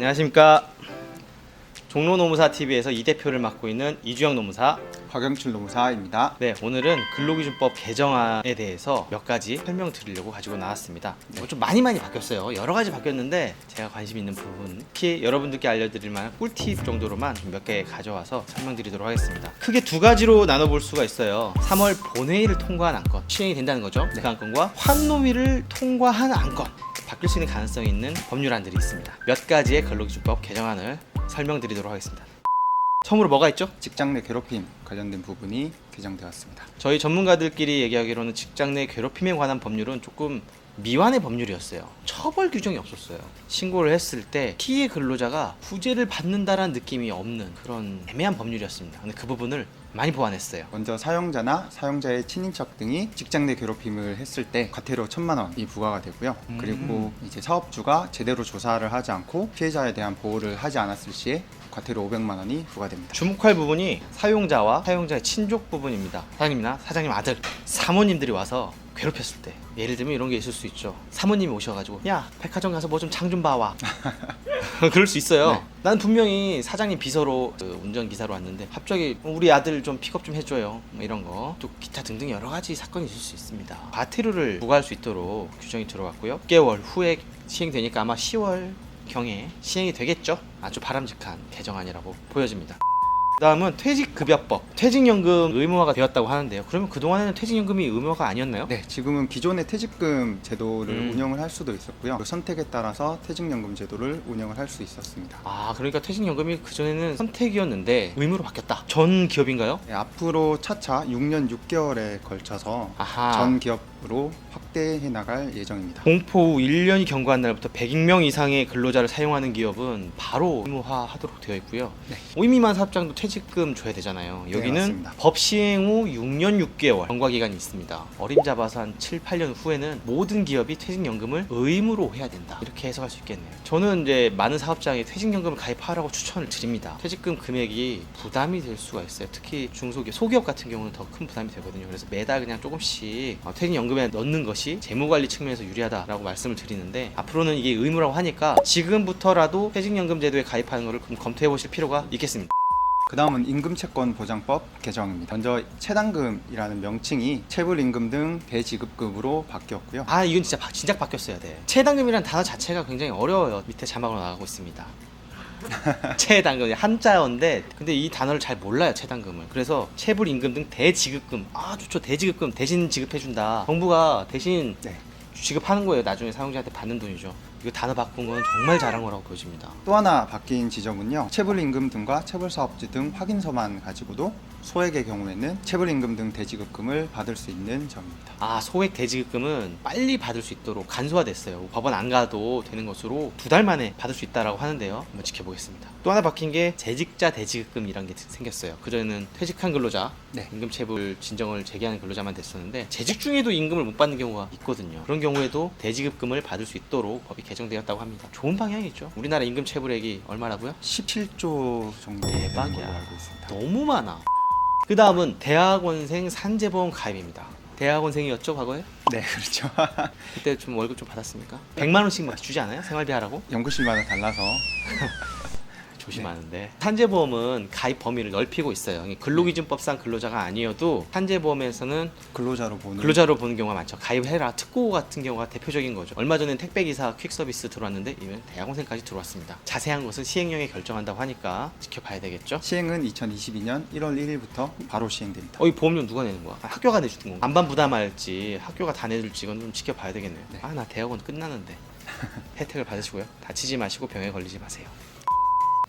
안녕하십니까. 종로노무사TV에서 이 대표를 맡고 있는 이주영 노무사. 박영출 노무사입니다. 네, 오늘은 근로기준법 개정안에 대해서 몇 가지 설명드리려고 가지고 나왔습니다. 좀 많이 바뀌었어요. 여러 가지 바뀌었는데 제가 관심 있는 부분, 특히 여러분들께 알려드릴 만한 꿀팁 정도로만 몇 개 가져와서 설명드리도록 하겠습니다. 크게 두 가지로 나눠볼 수가 있어요. 3월 본회의를 통과한 안건, 시행이 된다는 거죠. 그 안건과 환노위를 통과한 안건, 바뀔 수 있는 가능성이 있는 법률안들이 있습니다. 몇 가지의 근로기준법 개정안을 설명드리도록 하겠습니다. 처음으로 뭐가 있죠? 직장 내 괴롭힘 관련된 부분이 개정되었습니다. 저희 전문가들끼리 얘기하기로는 직장 내 괴롭힘에 관한 법률은 조금 미완의 법률이었어요. 처벌 규정이 없었어요. 신고를 했을 때 피해 근로자가 후재를 받는다라는 느낌이 없는 그런 애매한 법률이었습니다. 근데 그 부분을 많이 보완했어요. 먼저 사용자나 사용자의 친인척 등이 직장 내 괴롭힘을 했을 때 과태료 1,000만 원이 부과가 되고요. 그리고 이제 사업주가 제대로 조사를 하지 않고 피해자에 대한 보호를 하지 않았을 시에 과태료 500만 원이 부과됩니다. 주목할 부분이 사용자와 사용자의 친족 부분입니다. 사장님이나 사장님 아들, 사모님들이 와서 괴롭혔을 때, 예를 들면 이런 게 있을 수 있죠. 사모님이 오셔가지고 야, 백화점 가서 뭐 좀 장 좀 봐와. 그럴 수 있어요. 네. 난 분명히 사장님 비서로 운전기사로 왔는데 갑자기 우리 아들 좀 픽업 좀 해줘요, 뭐 이런 거. 또 기타 등등 여러 가지 사건이 있을 수 있습니다. 과태료를 부과할 수 있도록 규정이 들어갔고요. 6개월 후에 시행되니까 아마 10월 경에 시행이 되겠죠. 아주 바람직한 개정안이라고 보여집니다. 다음은 퇴직급여법. 퇴직연금 의무화가 되었다고 하는데요. 그러면 그동안에는 퇴직연금이 의무화가 아니었나요? 네, 지금은 기존의 퇴직금 제도를 운영을 할 수도 있었고요. 그 선택에 따라서 퇴직연금 제도를 운영을 할 수 있었습니다. 아, 그러니까 퇴직연금이 그전에는 선택이었는데 의무로 바뀌었다. 전 기업인가요? 네, 앞으로 차차 6년 6개월에 걸쳐서 아하. 전 기업으로 확대해 나갈 예정입니다. 공포 후 1년이 경과한 날부터 100명 이상의 근로자를 사용하는 기업은 바로 의무화하도록 되어 있고요. 네. 5인 미만 사업장도 퇴직금 줘야 되잖아요. 네, 여기는 맞습니다. 법 시행 후 6년 6개월 경과 기간이 있습니다. 어림잡아서 한 7, 8년 후에는 모든 기업이 퇴직연금을 의무로 해야 된다. 이렇게 해석할 수 있겠네요. 저는 이제 많은 사업장에 퇴직연금을 가입하라고 추천을 드립니다. 퇴직금 금액이 부담이 될 수가 있어요. 특히 중소기업, 소기업 같은 경우는 더 큰 부담이 되거든요. 그래서 매달 그냥 조금씩 퇴직연금에 넣는 것이 재무관리 측면에서 유리하다라고 말씀을 드리는데, 앞으로는 이게 의무라고 하니까 지금부터라도 퇴직연금 제도에 가입하는 것을 검토해 보실 필요가 있겠습니다. 그 다음은 임금채권보장법 개정입니다. 먼저 체당금이라는 명칭이 체불임금 등 대지급금으로 바뀌었고요. 아, 이건 진짜 바뀌었어야 돼. 체당금이라는 단어 자체가 굉장히 어려워요. 밑에 자막으로 나가고 있습니다. 체당금 한자어인데, 근데 이 단어를 잘 몰라요, 체당금을. 그래서 체불임금 등 대지급금, 아 좋죠, 대지급금, 대신 지급해준다. 정부가 대신 네. 지급하는 거예요. 나중에 사용자한테 받는 돈이죠. 이거 단어 바꾼 건 정말 잘한 거라고 보여집니다. 또 하나 바뀐 지점은요, 체불임금 등과 체불사업주 등 확인서만 가지고도 소액의 경우에는 체불임금 등 대지급금을 받을 수 있는 점입니다. 아, 소액 대지급금은 빨리 받을 수 있도록 간소화됐어요. 법원 안 가도 되는 것으로 2달 만에 받을 수 있다라고 하는데요. 한번 지켜보겠습니다. 또 하나 바뀐 게 재직자 대지급금이란 게 생겼어요. 그전에는 퇴직한 근로자, 네. 임금체불 진정을 제기하는 근로자만 됐었는데, 재직 중에도 임금을 못 받는 경우가 있거든요. 그런 경우에도 대지급금을 받을 수 있도록 법이 개정되었다고 합니다. 좋은 방향이죠. 우리나라 임금체불액이 얼마라고요? 17조 정도 되는 대박이야. 걸로 알고 있습니다. 너무 많아. 그 다음은 대학원생 산재보험 가입입니다. 대학원생이었죠, 과거에? 네, 그렇죠. 그때 좀 월급 좀 받았습니까? 100만 원씩 막 주지 않아요? 생활비 하라고? 연구실마다 달라서. 조심하는데. 산재보험은 가입 범위를 넓히고 있어요. 근로기준법상 근로자가 아니어도 산재보험에서는 근로자로 보는. 근로자로 보는 경우가 많죠. 가입해라. 특고 같은 경우가 대표적인 거죠. 얼마 전엔 택배기사 퀵서비스 들어왔는데 이번 대학원생까지 들어왔습니다. 자세한 것은 시행령에 결정한다고 하니까 지켜봐야 되겠죠. 시행은 2022년 1월 1일부터 바로 시행됩니다. 이 보험료 누가 내는 거야? 학교가 내주는 건가? 반반 부담할지 학교가 다 내줄지 이건 좀 지켜봐야 되겠네요. 네. 나 대학원 끝나는데. 혜택을 받으시고요. 다치지 마시고 병에 걸리지 마세요.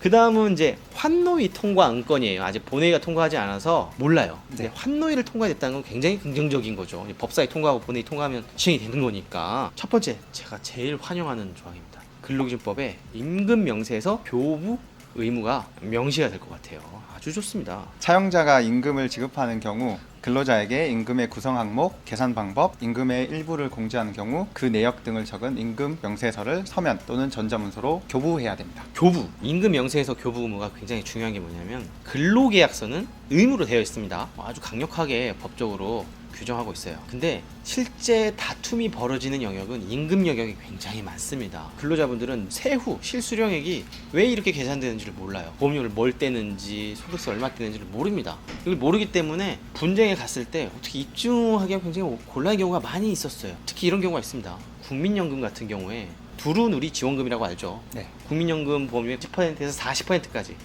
그 다음은 이제 환노위 통과 안건이에요. 아직 본회의가 통과하지 않아서 몰라요. 근데 네. 환노위를 통과했다는 건 굉장히 긍정적인 거죠. 법사위 통과하고 본회의 통과하면 시행이 되는 거니까. 첫 번째, 제가 제일 환영하는 조항입니다. 근로기준법에 임금 명세에서 교부 의무가 명시가 될 것 같아요. 아주 좋습니다. 사용자가 임금을 지급하는 경우 근로자에게 임금의 구성 항목, 계산 방법, 임금의 일부를 공지하는 경우 그 내역 등을 적은 임금 명세서를 서면 또는 전자문서로 교부해야 됩니다. 교부, 임금 명세에서 교부 의무가 굉장히 중요한 게 뭐냐면, 근로계약서는 의무로 되어 있습니다. 아주 강력하게 법적으로 규정하고 있어요. 근데 실제 다툼이 벌어지는 영역은 임금 영역이 굉장히 많습니다. 근로자분들은 세후 실수령액이 왜 이렇게 계산되는지를 몰라요. 보험료를 뭘 떼는지 소득세 얼마 떼는지를 모릅니다. 이걸 모르기 때문에 분쟁에 갔을 때 어떻게 입증하기가 굉장히 곤란한 경우가 많이 있었어요. 특히 이런 경우가 있습니다. 국민연금 같은 경우에 두루누리 지원금이라고 알죠. 네. 국민연금 보험료의 10%에서 40%까지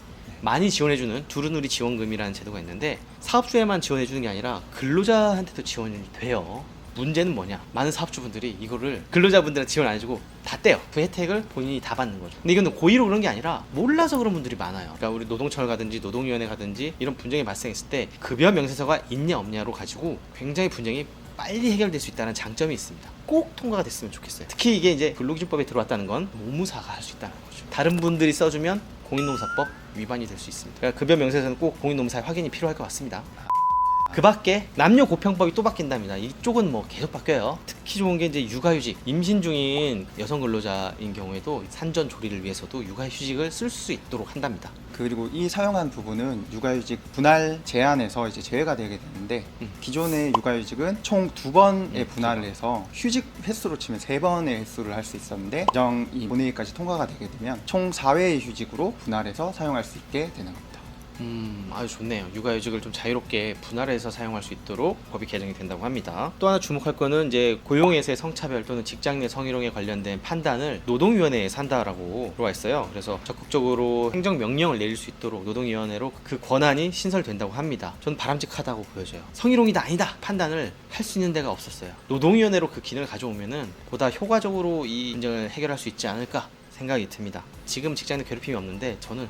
많이 지원해주는 두루누리 지원금이라는 제도가 있는데 사업주에만 지원해주는 게 아니라 근로자한테도 지원이 돼요. 문제는 뭐냐? 많은 사업주분들이 이거를 근로자분들한테 지원 안 해주고 다 떼요. 그 혜택을 본인이 다 받는 거죠. 근데 이건 고의로 그런 게 아니라 몰라서 그런 분들이 많아요. 그러니까 우리 노동청을 가든지 노동위원회 가든지 이런 분쟁이 발생했을 때 급여 명세서가 있냐 없냐로 가지고 굉장히 분쟁이 빨리 해결될 수 있다는 장점이 있습니다. 꼭 통과가 됐으면 좋겠어요. 특히 이게 이제 근로기준법에 들어왔다는 건 노무사가 할 수 있다는 거죠. 다른 분들이 써주면 공인노무사법 위반이 될 수 있습니다. 그러니까 급여 명세서는 꼭 공인노무사의 확인이 필요할 것 같습니다. 그 밖에 남녀 고평법이 또 바뀐답니다. 이쪽은 뭐 계속 바뀌어요. 특히 좋은 게 이제 육아휴직, 임신 중인 여성 근로자인 경우에도 산전 조리를 위해서도 육아휴직을 쓸 수 있도록 한답니다. 그리고 이 사용한 부분은 육아휴직 분할 제한에서 이제 제외가 되게 되는데 기존의 육아휴직은 총 2번의 분할을 해서 휴직 횟수로 치면 3번의 횟수를 할 수 있었는데 개정이 본회의까지 통과가 되게 되면 총 4회의 휴직으로 분할해서 사용할 수 있게 되는 겁니다. 아주 좋네요. 육아휴직을 좀 자유롭게 분할해서 사용할 수 있도록 법이 개정이 된다고 합니다. 또 하나 주목할 거는 이제 고용에서의 성차별 또는 직장 내 성희롱에 관련된 판단을 노동위원회에 산다라고 들어와 있어요. 그래서 적극적으로 행정명령을 내릴 수 있도록 노동위원회로 그 권한이 신설된다고 합니다. 저는 바람직하다고 보여져요. 성희롱이다 아니다 판단을 할 수 있는 데가 없었어요. 노동위원회로 그 기능을 가져오면은 보다 효과적으로 이 문제를 해결할 수 있지 않을까 생각이 듭니다. 지금 직장 내 괴롭힘이 없는데 저는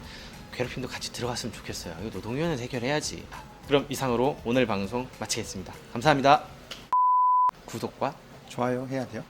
괴롭힘도 같이 들어갔으면 좋겠어요. 이거 노동위원회에서 해결해야지. 그럼 이상으로 오늘 방송 마치겠습니다. 감사합니다. 구독과 좋아요 해야 돼요?